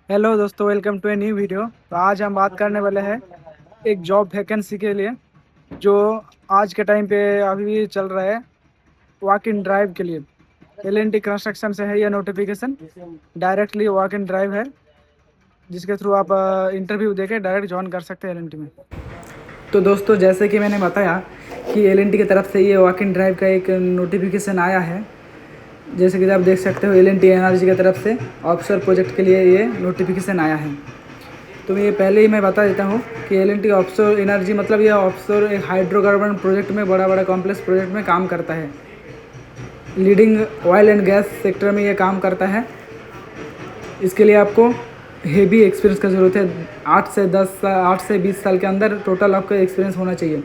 Hello दोस्तों, welcome to a new video. तो आज हम बात करने वाले हैं एक जॉब वैकेंसी के लिए जो आज के टाइम पे अभी भी चल रहा है, वॉक इन ड्राइव के लिए। एल&टी कंस्ट्रक्शन से है यह notification. Directly walk in drive है, जिसके थ्रू आप इंटरव्यू देके डायरेक्ट ज्वाइन कर सकते हैं एल&टी में। तो दोस्तों, जैसे कि मैंने बताया कि एल&टी की तरफ से ये वॉक इन ड्राइव का एक नोटिफिकेशन आया है। जैसे कि आप देख सकते हो, एल&टी एनर्जी की तरफ से ऑफशोर प्रोजेक्ट के लिए ये नोटिफिकेशन आया है। तो ये पहले ही मैं बता देता हूँ कि एल&टी ऑफशोर एनर्जी मतलब ये ऑफशोर एक हाइड्रोकार्बन प्रोजेक्ट में, बड़ा बड़ा कॉम्प्लेक्स प्रोजेक्ट में काम करता है। Leading oil and gas sector में ये काम करता है। इसके लिए आपको हेवी एक्सपीरियंस की ज़रूरत है। 8 से 20 साल के अंदर टोटल आपका एक्सपीरियंस होना चाहिए।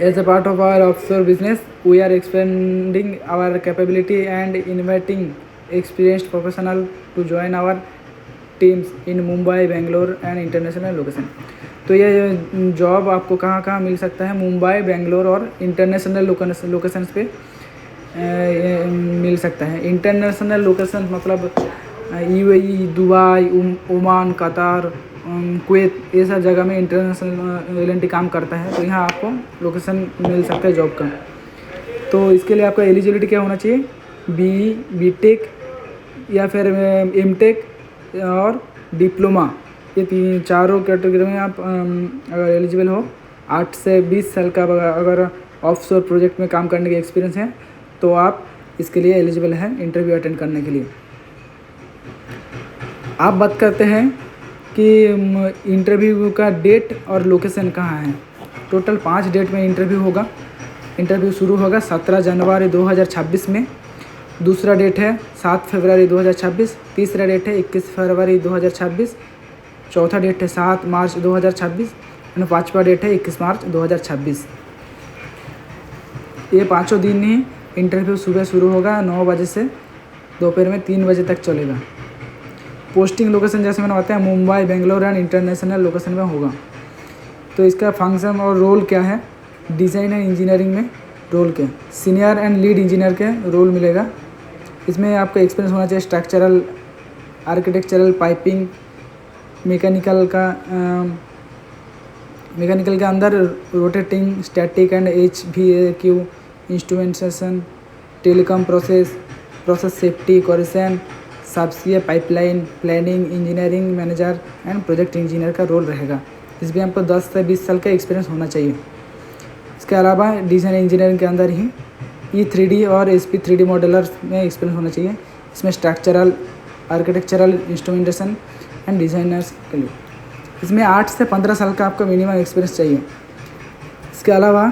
As a part of our offshore business, we are expanding our capability and inviting experienced professionals to join our teams in Mumbai, Bangalore and international location। तो ये जॉब आपको कहाँ कहाँ मिल सकता है? मुंबई, बेंगलोर और इंटरनेशनल लोकेशंस पे मिल सकता है। इंटरनेशनल लोकेशन मतलब यूएई, दुबई, ओमान, कतार, कुवैत, ये सब जगह में इंटरनेशनल एल&टी काम करता है। तो यहाँ आपको लोकेशन मिल सकता है जॉब का। तो इसके लिए आपका एलिजिबिलिटी क्या होना चाहिए? बीटेक या फिर एमटेक और डिप्लोमा, ये चारों कैटेगरी में आप अगर एलिजिबल हो। 8 से 20 साल का अगर ऑफशोर प्रोजेक्ट में काम करने का एक्सपीरियंस है तो आप इसके लिए एलिजिबल हैं इंटरव्यू अटेंड करने के लिए। आप बात करते हैं कि इंटरव्यू का डेट और लोकेशन कहाँ है। टोटल 5 डेट में इंटरव्यू होगा। इंटरव्यू शुरू होगा 17 जनवरी 2026 में। दूसरा डेट है 7 फरवरी 2026। तीसरा डेट है 21 फरवरी 2026। चौथा डेट है 7 मार्च 2026 और पाँचवा डेट है 21 मार्च 2026। ये पाँचों दिन ही इंटरव्यू सुबह शुरू होगा 9 बजे से दोपहर में 3 बजे तक चलेगा। पोस्टिंग लोकेशन जैसे मैंने बताया Mumbai, Bangalore and international location में होगा। तो इसका फंक्शन और रोल क्या है? डिज़ाइन एंड इंजीनियरिंग में रोल क्या? सीनियर एंड लीड इंजीनियर के रोल मिलेगा। इसमें आपका एक्सपीरियंस होना चाहिए स्ट्रक्चरल, आर्किटेक्चरल, पाइपिंग, मैकेनिकल के अंदर rotating, static and HVAQ instrumentation, telecom process safety, corrosion, सबसे pipeline, planning, engineering manager and project engineer का रोल रहेगा। इसमें आपको 10 से 20 साल का एक्सपीरियंस होना चाहिए। इसके अलावा डिज़ाइन इंजीनियरिंग के अंदर ही E3D और SP3D मॉडलर में एक्सपीरियंस होना चाहिए। इसमें structural, architectural, instrumentation and designers के लिए इसमें 8 से 15 साल का आपका मिनिमम एक्सपीरियंस चाहिए। इसके अलावा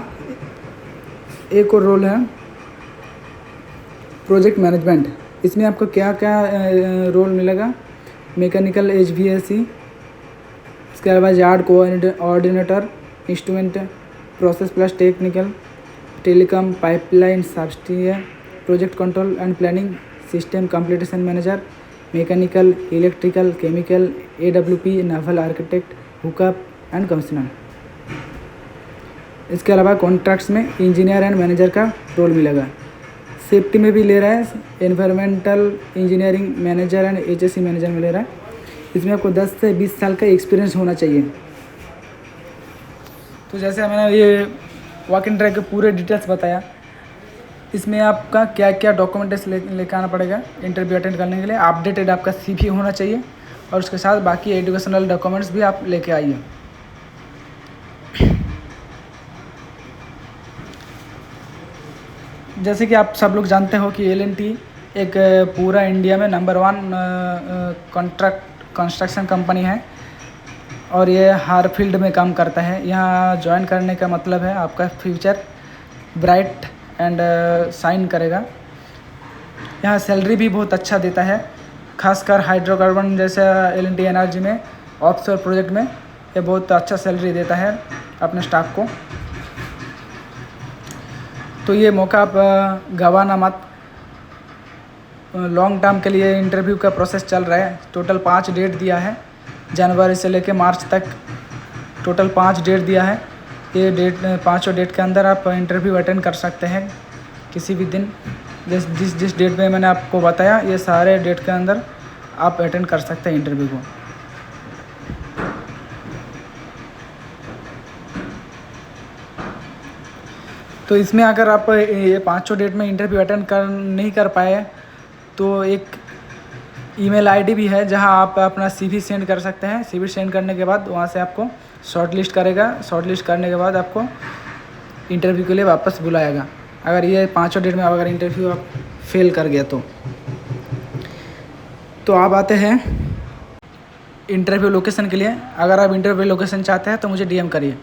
एक और रोल है प्रोजेक्ट मैनेजमेंट। इसमें आपको क्या क्या रोल मिलेगा? मैकेनिकल HVAC, इसके अलावा yard coordinator, instrument process plus technical, telecom, pipeline, subsea, project control and planning, system completion manager, mechanical, electrical, chemical, AWP, naval architect, hookup and commissioner. इसके अलावा कॉन्ट्रैक्ट्स में इंजीनियर एंड मैनेजर का role मिलेगा। Safety में भी ले रहा है, environmental engineering manager and HSE manager में ले रहा है। इसमें आपको 10 से 20 साल का एक्सपीरियंस होना चाहिए। तो जैसे मैंने ये वॉक इन ड्राइव के पूरे डिटेल्स बताया, इसमें आपका क्या क्या डॉक्यूमेंट्स लेकर आना पड़ेगा इंटरव्यू अटेंड करने के लिए। अपडेटेड आपका CV होना चाहिए और उसके साथ बाकी एजुकेशनल डॉक्यूमेंट्स भी आप लेके आइए। जैसे कि आप सब लोग जानते हो कि एल&टी एक पूरा इंडिया में नंबर 1 कंस्ट्रक्शन कंपनी है और ये हर फील्ड में काम करता है। यहाँ ज्वाइन करने का मतलब है आपका फ्यूचर ब्राइट एंड शाइन करेगा। यहाँ सैलरी भी बहुत अच्छा देता है, खासकर हाइड्रोकार्बन जैसे एल&टी एनर्जी में ऑफशोर प्रोजेक्ट में ये बहुत अच्छा सैलरी देता है अपने स्टाफ को। तो ये मौका आप गंवाना मत। लॉन्ग टर्म के लिए इंटरव्यू का प्रोसेस चल रहा है। टोटल 5 डेट दिया है, जनवरी से लेकर मार्च तक टोटल 5 डेट दिया है। ये डेट, पाँचों डेट के अंदर आप इंटरव्यू अटेंड कर सकते हैं किसी भी दिन। जिस डेट में मैंने आपको बताया, ये सारे डेट के अंदर आप अटेंड कर सकते हैं इंटरव्यू को। तो इसमें अगर आप ये 5 डेट में इंटरव्यू अटेंड नहीं कर पाए तो एक ईमेल आईडी भी है जहां आप अपना CV सेंड कर सकते हैं। CV सेंड करने के बाद वहां से आपको शॉर्ट लिस्ट करेगा। शॉर्ट लिस्ट करने के बाद आपको इंटरव्यू के लिए वापस बुलाएगा। अगर ये 5 डेट में अगर इंटरव्यू आप फेल कर गया तो आप आते हैं इंटरव्यू लोकेशन के लिए। अगर आप इंटरव्यू लोकेशन चाहते हैं तो मुझे DM करिए।